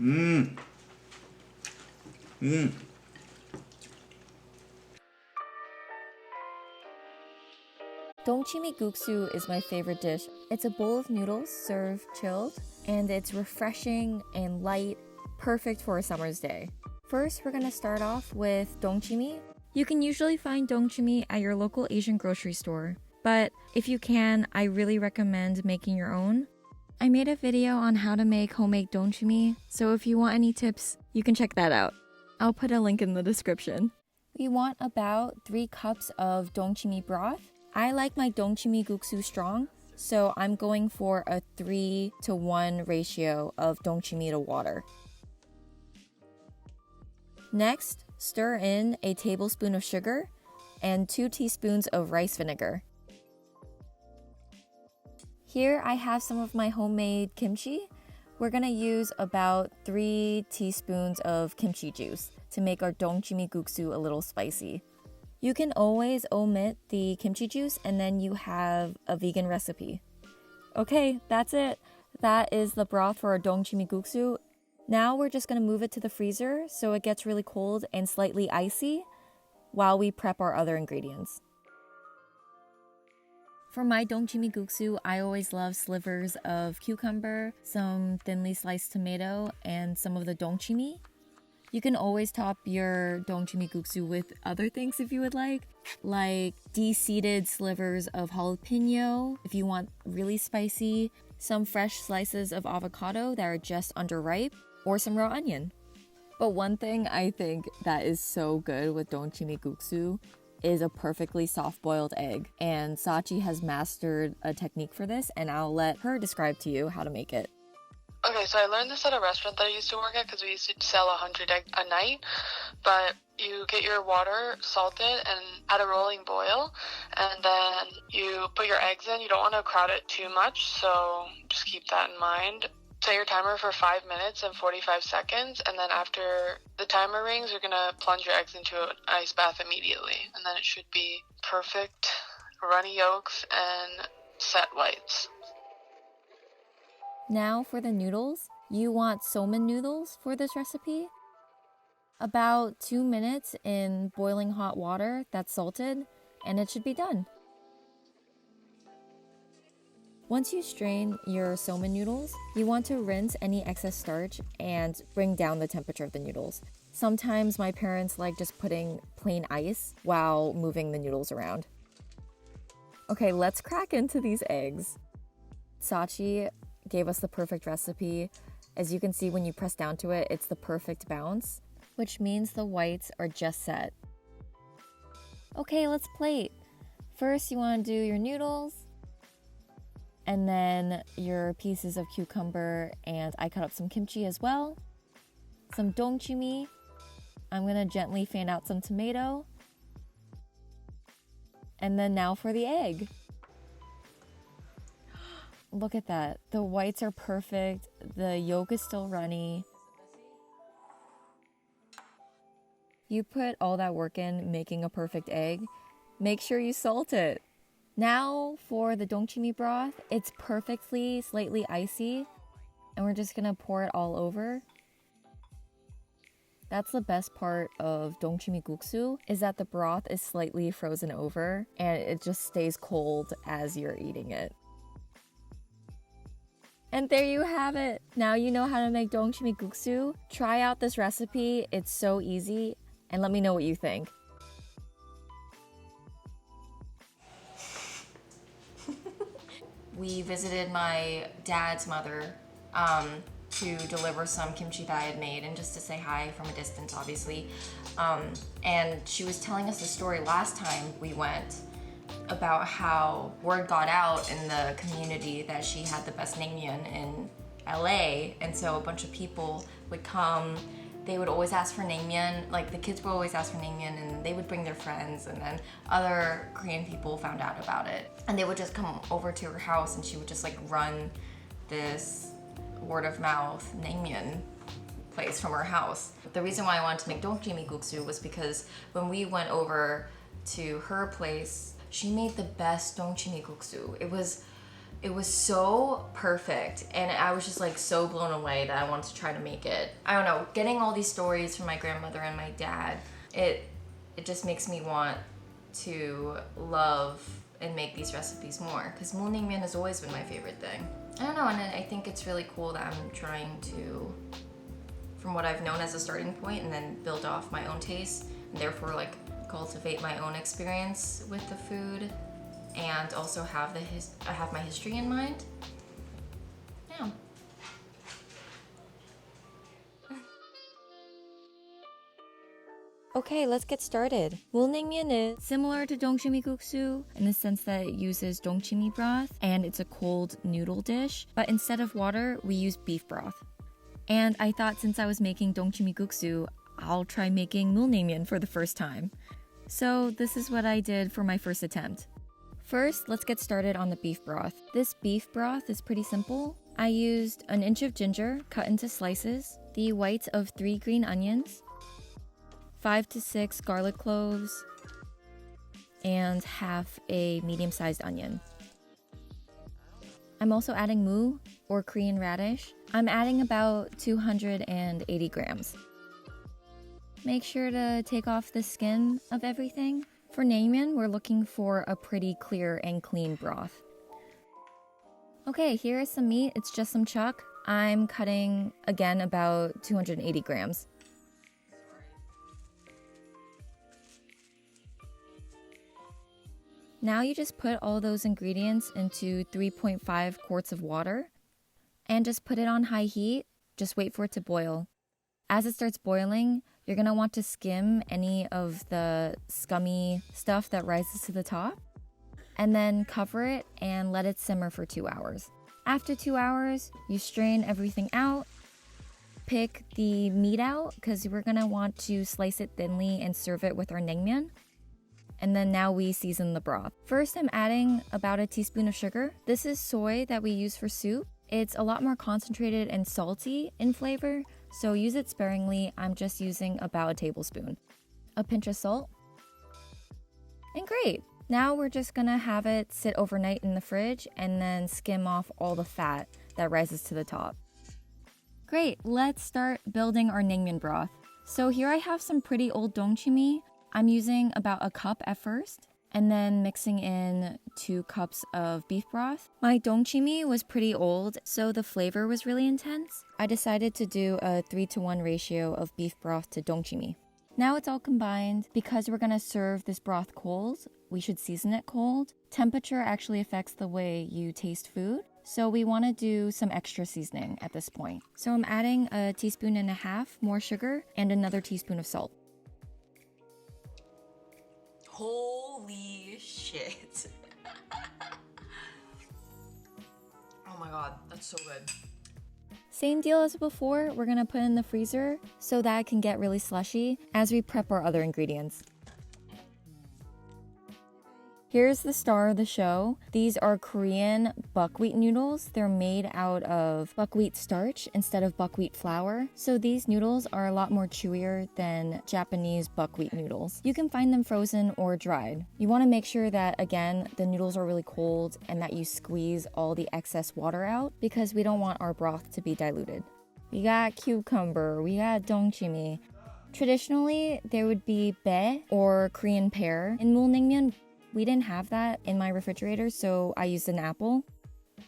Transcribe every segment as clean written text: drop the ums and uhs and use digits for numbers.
Mmm. Mmm. Dongchimi guksu is my favorite dish. It's a bowl of noodles served chilled, and it's refreshing and light, perfect for a summer's day. First, we're gonna start off with dongchimi. You can usually find dongchimi at your local Asian grocery store, but if you can, I really recommend making your own. I made a video on how to make homemade dongchimi, so if you want any tips, you can check that out. I'll put a link in the description. We want about 3 cups of dongchimi broth. I like my dongchimi guksu strong, so I'm going for a 3-to-1 ratio of dongchimi to water. Next, stir in a tablespoon of sugar and 2 teaspoons of rice vinegar. Here I have some of my homemade kimchi. We're gonna use about 3 teaspoons of kimchi juice to make our dongchimi guksu a little spicy. You can always omit the kimchi juice and then you have a vegan recipe. Okay, that's it. That is the broth for our dongchimi guksu. Now we're just gonna move it to the freezer so it gets really cold and slightly icy while we prep our other ingredients. For my dongchimi guksu, I always love slivers of cucumber, some thinly sliced tomato, and some of the dongchimi. You can always top your dongchimi guksu with other things if you would like de-seeded slivers of jalapeno if you want really spicy, some fresh slices of avocado that are just underripe, or some raw onion. But one thing I think that is so good with dongchimi guksu is a perfectly soft-boiled egg. And Sachi has mastered a technique for this, and I'll let her describe to you how to make it. Okay, so I learned this at a restaurant that I used to work at because we used to sell 100 eggs a night. But you get your water salted and add a rolling boil, and then you put your eggs in. You don't want to crowd it too much, so just keep that in mind. Set your timer for 5 minutes and 45 seconds, and then after the timer rings, you're going to plunge your eggs into an ice bath immediately. And then it should be perfect runny yolks and set whites. Now for the noodles. You want somen noodles for this recipe. About 2 minutes in boiling hot water that's salted, and it should be done. Once you strain your somen noodles, you want to rinse any excess starch and bring down the temperature of the noodles. Sometimes my parents like just putting plain ice while moving the noodles around. Okay, let's crack into these eggs. Sachi gave us the perfect recipe. As you can see, when you press down to it, it's the perfect bounce, which means the whites are just set. Okay, let's plate. First, you want to do your noodles, and then your pieces of cucumber, and I cut up some kimchi as well. Some dongchimi. I'm gonna gently fan out some tomato. And then now for the egg. Look at that. The whites are perfect. The yolk is still runny. You put all that work in making a perfect egg. Make sure you salt it. Now for the dongchimi broth. It's perfectly slightly icy, and we're just gonna pour it all over. That's the best part of dongchimi guksu, is that the broth is slightly frozen over and it just stays cold as you're eating it. And there you have it. Now you know how to make dongchimi guksu. Try out this recipe. It's so easy, and let me know what you think. We visited my dad's mother to deliver some kimchi that I had made, and just to say hi from a distance, obviously. And she was telling us the story last time we went about how word got out in the community that she had the best naengmyeon in LA, and so a bunch of people would come. They would always ask for naengmyeon, like the kids would always ask for naengmyeon, and they would bring their friends, and then other Korean people found out about it. And they would just come over to her house, and she would just like run this word of mouth naengmyeon place from her house. The reason why I wanted to make dongchimi guksu was because when we went over to her place, she made the best dongchimi guksu. It was so perfect, and I was just like so blown away that I wanted to try to make it. I don't know, getting all these stories from my grandmother and my dad, it just makes me want to love and make these recipes more, because naengmyeon has always been my favorite thing. I don't know, and I think it's really cool that I'm trying to, from what I've known as a starting point, and then build off my own taste, and therefore like cultivate my own experience with the food, and also have my history in mind. Yeah. Okay, let's get started. naengmyeon is similar to Dongchimi GUKSU in the sense that it uses Dongchimi broth, and it's a cold noodle dish, but instead of water, we use beef broth. And I thought since I was making Dongchimi GUKSU, I'll try making naengmyeon for the first time. So this is what I did for my first attempt. First, let's get started on the beef broth. This beef broth is pretty simple. I used an inch of ginger cut into slices, the whites of 3 green onions, 5 to 6 garlic cloves, and half a medium-sized onion. I'm also adding mu, or Korean radish. I'm adding about 280 grams. Make sure to take off the skin of everything. For naengmyeon, we're looking for a pretty clear and clean broth. Okay, here is some meat. It's just some chuck. I'm cutting, again, about 280 grams. Now you just put all those ingredients into 3.5 quarts of water and just put it on high heat. Just wait for it to boil. As it starts boiling, you're gonna want to skim any of the scummy stuff that rises to the top, and then cover it and let it simmer for 2 hours. After 2 hours, you strain everything out, pick the meat out because we're gonna want to slice it thinly and serve it with our naengmyeon. And then now we season the broth. First, I'm adding about a teaspoon of sugar. This is soy that we use for soup. It's a lot more concentrated and salty in flavor, so use it sparingly. I'm just using about a tablespoon. A pinch of salt. And great! Now we're just gonna have it sit overnight in the fridge and then skim off all the fat that rises to the top. Great, let's start building our naengmyeon broth. So here I have some pretty old dongchimi. I'm using about a cup at first, and then mixing in 2 cups of beef broth. My dongchimi was pretty old, so the flavor was really intense. I decided to do a 3-to-1 ratio of beef broth to dongchimi. Now it's all combined. Because we're gonna serve this broth cold, we should season it cold. Temperature actually affects the way you taste food, so we wanna do some extra seasoning at this point. So I'm adding a teaspoon and a half more sugar and another teaspoon of salt. Holy shit. Oh my god, that's so good. Same deal as before, we're gonna put in the freezer so that it can get really slushy as we prep our other ingredients. Here's the star of the show. These are Korean buckwheat noodles. They're made out of buckwheat starch instead of buckwheat flour. So these noodles are a lot more chewier than Japanese buckwheat noodles. You can find them frozen or dried. You want to make sure that, again, the noodles are really cold and that you squeeze all the excess water out because we don't want our broth to be diluted. We got cucumber, we got dongchimi. Traditionally, there would be bae or Korean pear in naengmyeon. We didn't have that in my refrigerator, so I used an apple.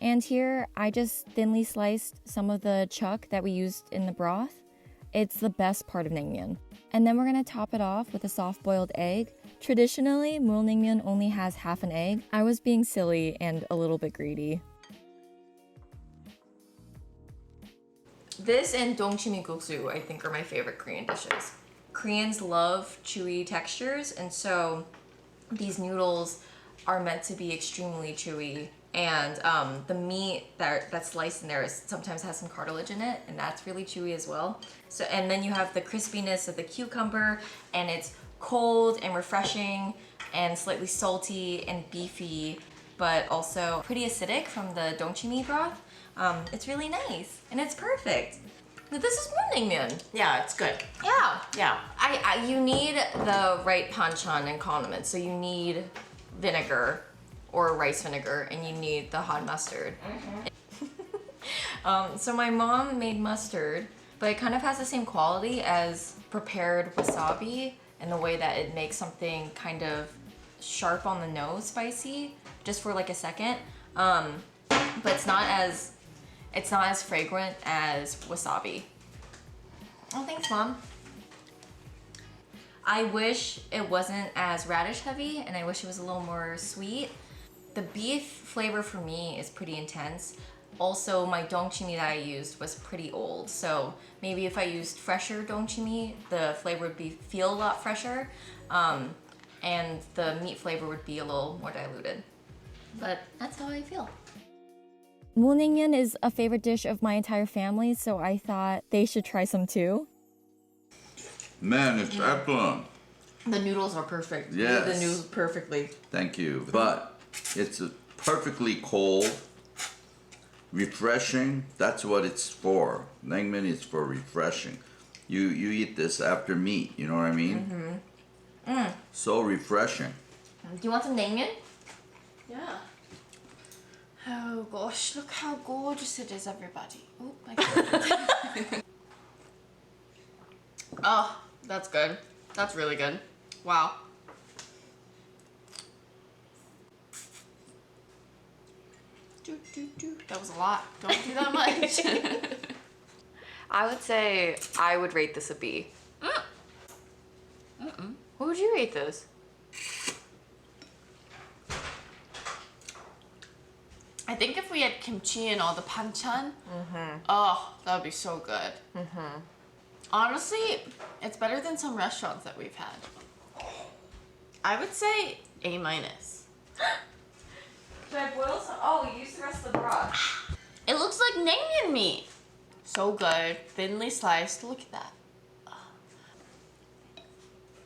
And here, I just thinly sliced some of the chuck that we used in the broth. It's the best part of naengmyeon. And then we're gonna top it off with a soft-boiled egg. Traditionally, naengmyeon only has half an egg. I was being silly and a little bit greedy. This and Dongchimi GUKSU, I think, are my favorite Korean dishes. Koreans love chewy textures, and so these noodles are meant to be extremely chewy, and the meat that's sliced in there sometimes has some cartilage in it, and that's really chewy as well. So, and then you have the crispiness of the cucumber, and it's cold and refreshing and slightly salty and beefy, but also pretty acidic from the dongchimi broth. It's really nice, and it's perfect. This is naengmyeon. Yeah, it's good. Yeah. Yeah. You need the right panchan and condiments. So you need vinegar or rice vinegar, and you need the hot mustard. So my mom made mustard, but it kind of has the same quality as prepared wasabi in the way that it makes something kind of sharp on the nose, spicy, just for like a second. But it's not as fragrant as wasabi. Oh, thanks, Mom. I wish it wasn't as radish heavy, and I wish it was a little more sweet. The beef flavor for me is pretty intense. Also, my dongchimi that I used was pretty old, so maybe if I used fresher dongchimi, the flavor would feel a lot fresher, and the meat flavor would be a little more diluted. But that's how I feel. Naengmyeon is a favorite dish of my entire family, so I thought they should try some too. Man, it's excellent. The noodles are perfect. Yes. The noodles perfectly. Thank you. But it's perfectly cold, refreshing. That's what it's for. Naengmyeon is for refreshing. You eat this after meat, you know what I mean? So refreshing. Do you want some naengmyeon? Yeah. Oh gosh, look how gorgeous it is, everybody. Oh my god. Oh, that's good. That's really good. Wow. That was a lot. Don't do that much. I would say I would rate this a B. What would you rate this? I think if we had kimchi and all the banchan, oh, that would be so good. Honestly, it's better than some restaurants that we've had. I would say A-. Should I boil some? Oh, you used the rest of the broth. It looks like naengmyeon meat. So good, thinly sliced. Look at that.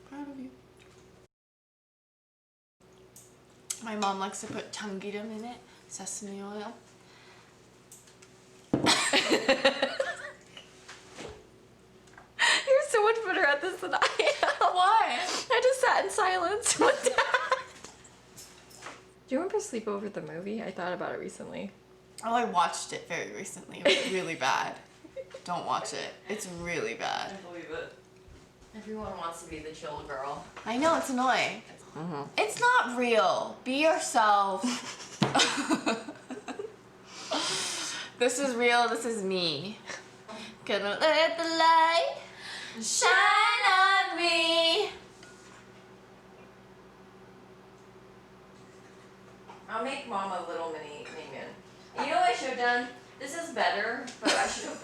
Proud of you. My mom likes to put 참기름 in it, sesame oil. You're so much better at this than I am. Why? I just sat in silence one time. Do you remember Sleepover the movie? I thought about it recently. Oh, I watched it very recently. It was really bad. Don't watch it. It's really bad. I believe it. Everyone wants to be the chill girl. I know, it's annoying. It's not real. Be yourself. This is real. This is me. Gonna let the light shine on me. I'll make Mom a little mini naengmyeon. You know what I should have done? This is better, but I should have